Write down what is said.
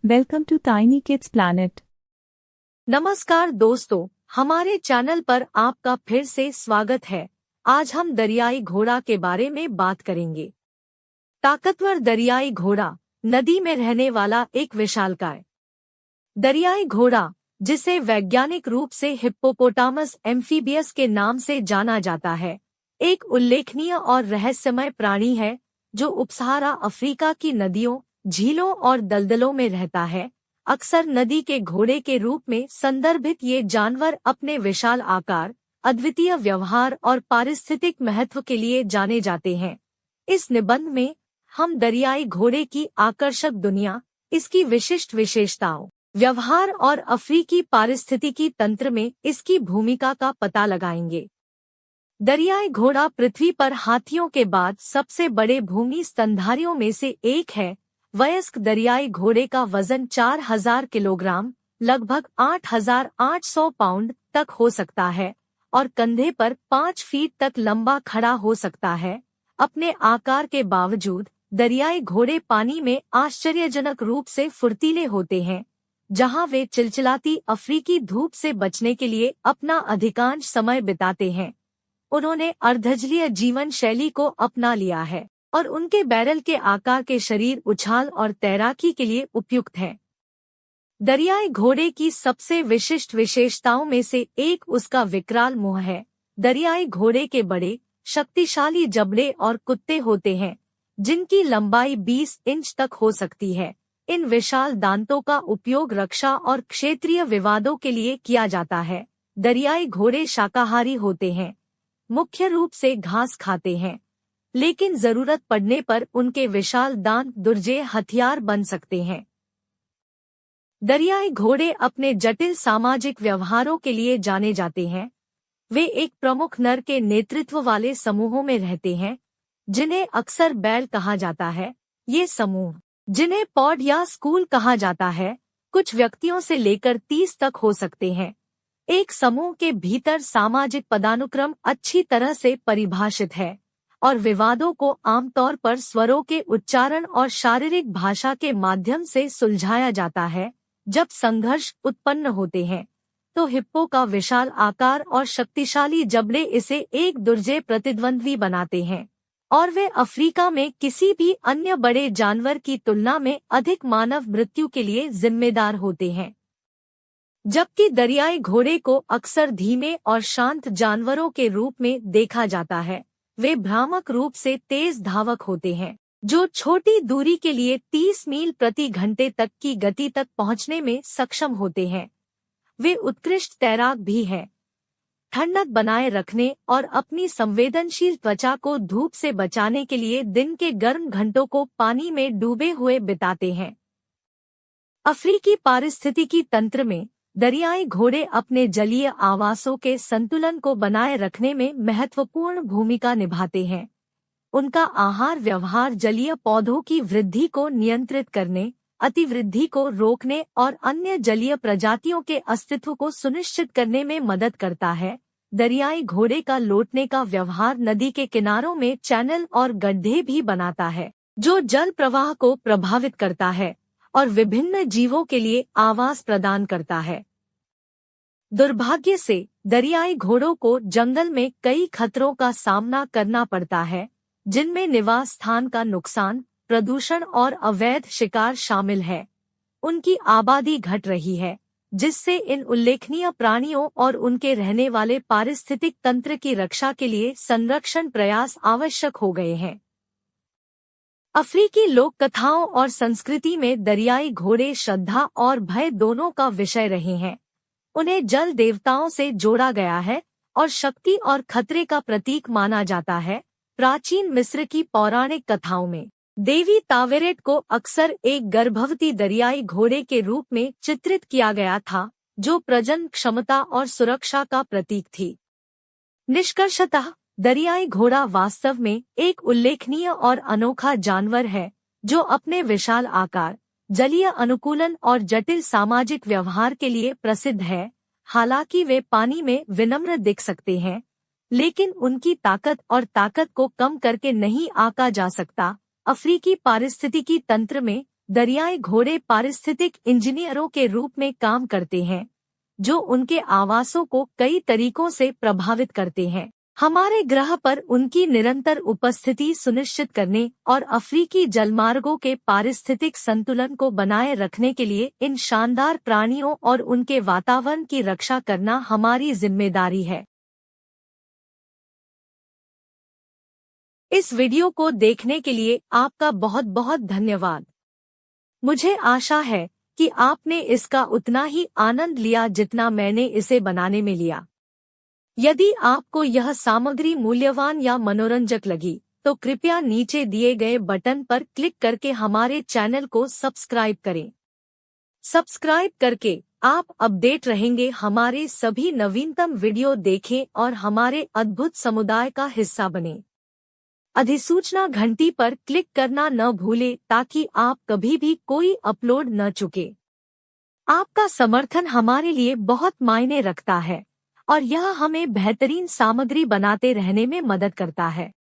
Welcome to tiny kids planet. नमस्कार दोस्तों, हमारे चैनल पर आपका फिर से स्वागत है। आज हम दरियाई घोड़ा के बारे में बात करेंगे। ताकतवर दरियाई घोड़ा नदी में रहने वाला एक विशालकाय दरियाई घोड़ा, जिसे वैज्ञानिक रूप से हिप्पोपोटामस एम्फीबियस के नाम से जाना जाता है, एक उल्लेखनीय और रहस्यमय प्राणी है जो उपसहारा अफ्रीका की नदियों, झीलों और दलदलों में रहता है। अक्सर नदी के घोड़े के रूप में संदर्भित ये जानवर अपने विशाल आकार, अद्वितीय व्यवहार और पारिस्थितिक महत्व के लिए जाने जाते हैं। इस निबंध में हम दरियाई घोड़े की आकर्षक दुनिया, इसकी विशिष्ट विशेषताओं, व्यवहार और अफ्रीकी पारिस्थितिकी तंत्र में इसकी भूमिका का पता लगाएंगे। दरियाई घोड़ा पृथ्वी पर हाथियों के बाद सबसे बड़े भूमि स्तनधारियों में से एक है। वयस्क दरियाई घोड़े का वजन 4000 किलोग्राम, लगभग 8800 पाउंड तक हो सकता है और कंधे पर 5 फीट तक लंबा खड़ा हो सकता है। अपने आकार के बावजूद दरियाई घोड़े पानी में आश्चर्यजनक रूप से फुर्तीले होते हैं, जहां वे चिलचिलाती अफ्रीकी धूप से बचने के लिए अपना अधिकांश समय बिताते हैं। उन्होंने अर्धजलीय जीवन शैली को अपना लिया है और उनके बैरल के आकार के शरीर उछाल और तैराकी के लिए उपयुक्त हैं। दरियाई घोड़े की सबसे विशिष्ट विशेषताओं में से एक उसका विकराल मुंह है। दरियाई घोड़े के बड़े, शक्तिशाली जबड़े और कुत्ते होते हैं, जिनकी लंबाई 20 इंच तक हो सकती है। इन विशाल दांतों का उपयोग रक्षा और क्षेत्रीय विवादों के लिए किया जाता है। दरियाई घोड़े शाकाहारी होते हैं, मुख्य रूप से घास खाते हैं, लेकिन जरूरत पड़ने पर उनके विशाल दांत दुर्जेय हथियार बन सकते हैं। दरियाई घोड़े अपने जटिल सामाजिक व्यवहारों के लिए जाने जाते हैं। वे एक प्रमुख नर के नेतृत्व वाले समूहों में रहते हैं, जिन्हें अक्सर बैल कहा जाता है। ये समूह, जिन्हें पॉड या स्कूल कहा जाता है, कुछ व्यक्तियों से लेकर 30 तक हो सकते हैं। एक समूह के भीतर सामाजिक पदानुक्रम अच्छी तरह से परिभाषित है और विवादों को आमतौर पर स्वरों के उच्चारण और शारीरिक भाषा के माध्यम से सुलझाया जाता है। जब संघर्ष उत्पन्न होते हैं, तो हिप्पो का विशाल आकार और शक्तिशाली जबड़े इसे एक दुर्जेय प्रतिद्वंद्वी बनाते हैं और वे अफ्रीका में किसी भी अन्य बड़े जानवर की तुलना में अधिक मानव मृत्यु के लिए जिम्मेदार होते हैं। जबकि दरियाई घोड़े को अक्सर धीमे और शांत जानवरों के रूप में देखा जाता है, वे भ्रामक रूप से तेज धावक होते हैं, जो छोटी दूरी के लिए 30 मील प्रति घंटे तक की गति तक पहुंचने में सक्षम होते हैं। वे उत्कृष्ट तैराक भी हैं, ठंडक बनाए रखने और अपनी संवेदनशील त्वचा को धूप से बचाने के लिए दिन के गर्म घंटों को पानी में डूबे हुए बिताते हैं। अफ्रीकी पारिस्थितिकी तंत्र में दरियाई घोड़े अपने जलीय आवासों के संतुलन को बनाए रखने में महत्वपूर्ण भूमिका निभाते हैं। उनका आहार व्यवहार जलीय पौधों की वृद्धि को नियंत्रित करने, अतिवृद्धि को रोकने और अन्य जलीय प्रजातियों के अस्तित्व को सुनिश्चित करने में मदद करता है। दरियाई घोड़े का लौटने का व्यवहार नदी के किनारों में चैनल और गड्ढे भी बनाता है, जो जल प्रवाह को प्रभावित करता है और विभिन्न जीवों के लिए आवास प्रदान करता है। दुर्भाग्य से दरियाई घोड़ों को जंगल में कई खतरों का सामना करना पड़ता है, जिनमें निवास स्थान का नुकसान, प्रदूषण और अवैध शिकार शामिल है। उनकी आबादी घट रही है, जिससे इन उल्लेखनीय प्राणियों और उनके रहने वाले पारिस्थितिक तंत्र की रक्षा के लिए संरक्षण प्रयास आवश्यक हो गए हैं। अफ्रीकी लोक कथाओं और संस्कृति में दरियाई घोड़े श्रद्धा और भय दोनों का विषय रहे हैं। उन्हें जल देवताओं से जोड़ा गया है और शक्ति और खतरे का प्रतीक माना जाता है। प्राचीन मिस्र की पौराणिक कथाओं में देवी तावेरेट को अक्सर एक गर्भवती दरियाई घोड़े के रूप में चित्रित किया गया था, जो प्रजनन क्षमता और सुरक्षा का प्रतीक थी। निष्कर्षतः दरियाई घोड़ा वास्तव में एक उल्लेखनीय और अनोखा जानवर है, जो अपने विशाल आकार, जलीय अनुकूलन और जटिल सामाजिक व्यवहार के लिए प्रसिद्ध है। हालांकि वे पानी में विनम्र दिख सकते हैं, लेकिन उनकी ताकत को कम करके नहीं आंका जा सकता। अफ्रीकी पारिस्थितिकी तंत्र में दरियाई घोड़े पारिस्थितिक इंजीनियरों के रूप में काम करते हैं, जो उनके आवासों को कई तरीकों से प्रभावित करते हैं। हमारे ग्रह पर उनकी निरंतर उपस्थिति सुनिश्चित करने और अफ्रीकी जलमार्गों के पारिस्थितिक संतुलन को बनाए रखने के लिए इन शानदार प्राणियों और उनके वातावरण की रक्षा करना हमारी जिम्मेदारी है। इस वीडियो को देखने के लिए आपका बहुत बहुत धन्यवाद। मुझे आशा है कि आपने इसका उतना ही आनंद लिया जितना मैंने इसे बनाने में लिया। यदि आपको यह सामग्री मूल्यवान या मनोरंजक लगी, तो कृपया नीचे दिए गए बटन पर क्लिक करके हमारे चैनल को सब्सक्राइब करें। सब्सक्राइब करके आप अपडेट रहेंगे, हमारे सभी नवीनतम वीडियो देखें और हमारे अद्भुत समुदाय का हिस्सा बनें। अधिसूचना घंटी पर क्लिक करना न भूलें ताकि आप कभी भी कोई अपलोड न चुके। आपका समर्थन हमारे लिए बहुत मायने रखता है और यह हमें बेहतरीन सामग्री बनाते रहने में मदद करता है।